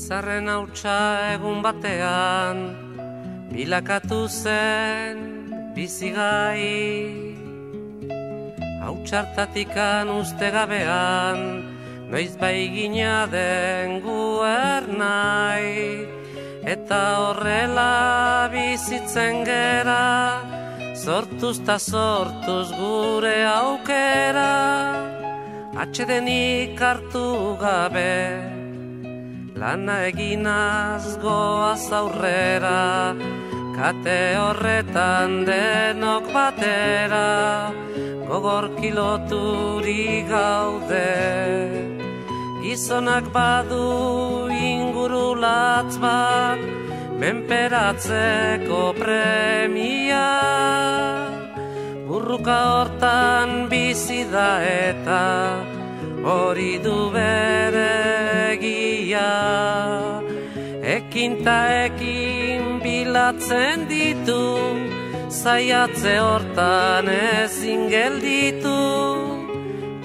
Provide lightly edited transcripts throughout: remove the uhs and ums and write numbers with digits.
Izarren hautsa egun batean bilakatu zen bizigai. Hautsartatikan uste gabean noiz bai gina den guernai. Eta horrela bizitzen gera, sortuz ta sortuz gure aukera. Atsedenik hartu gabe, lana eginaz goaz aurrera, kate horretan denok batera, gogorki loturi gaude. Gizonak badu inguru latz bat, menperatzeko premia. Burruka hortan bizi da eta hori du bere egia. Ekin ta ekin bilatzen ditu, zaiatze hortan ezin gelditu.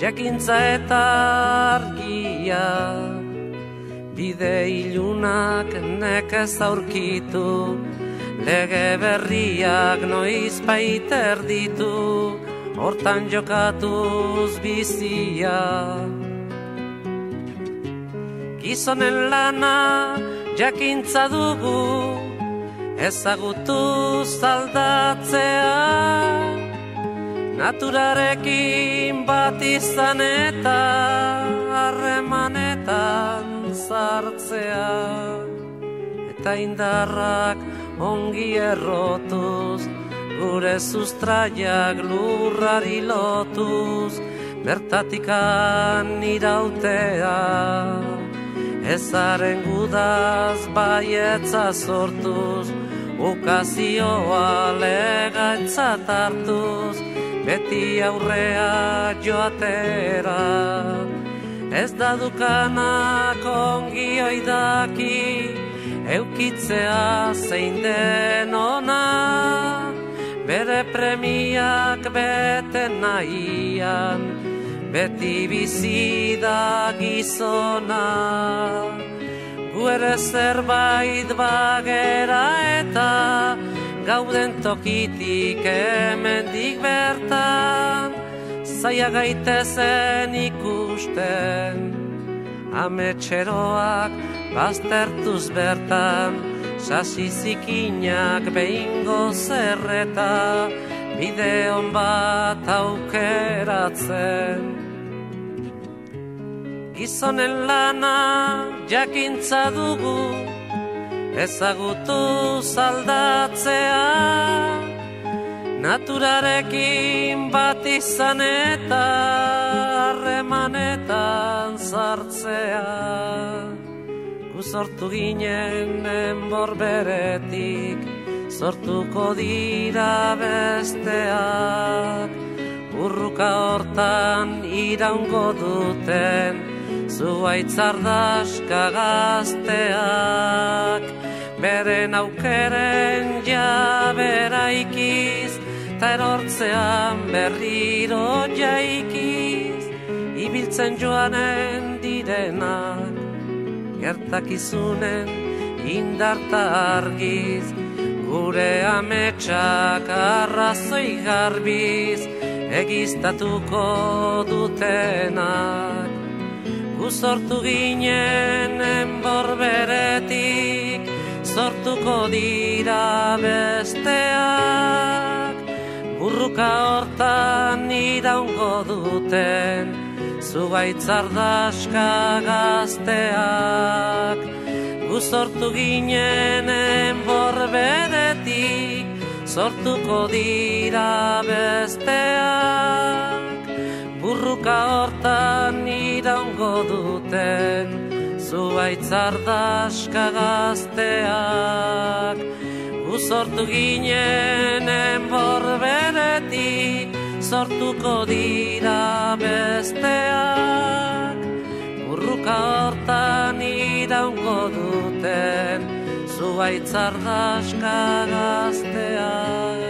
Jakintza eta argia, bide ilunak nekez aurkitu. Lege berriak noiz baiter ditu, hortan jokatuz bizia. Gizonen lana jakintza dugu, ezagutuz aldatzea. Naturarekin bat izan eta harremanetan sartzea. Eta indarrak ongi errotuz, gure sustraiak lurrari lotuz, bertatikan irautea. Ezaren gudaz baietza sortuz, ukazioa legaitzat hartuz, beti aurrea joatera. Ez da dukanak ongi oidaki, eukitzea zein den ona. Bere premiak bete nahian, beti bizi da gizona. Gu ere zerbait bagera eta gauden tokitik hemendik bertan. Zaila gaitezen ikusten, ametxeroak baztertuz bertan. Sasi zikinak behingo zerreta, bideon bat aukeratzen. Gizonen lana jakintza dugu, ezagutuz aldatzea. Naturarekin bat izan eta harremanetan sartzea. Gu sortu ginen enborberetik, sortuko dira besteak. Burruka hortan iraungo duten, zuaitzardaska gazteak. Beren aukeren jabera ikiz, ta erortzean berriro jaikiz. Ibiltzen joanen direnak, gertakizunen indarta argiz. Gure ametsak arrazoi garbiz, egiztatuko dutenak. Gu sortu ginen enborberetik, sortuko dira besteak. Burruka hortan iraungo duten, zuaitzardaska gazteak. Gu sortu ginen enborberetik, sortuko dira besteak. Burruka hortan iraungo duten, zuaitzardaska gazteak. Gu sortu ginen enborberetik, sortuko dira besteak. Burruka hortan iraungo duten, zuaitzardaska gazteak.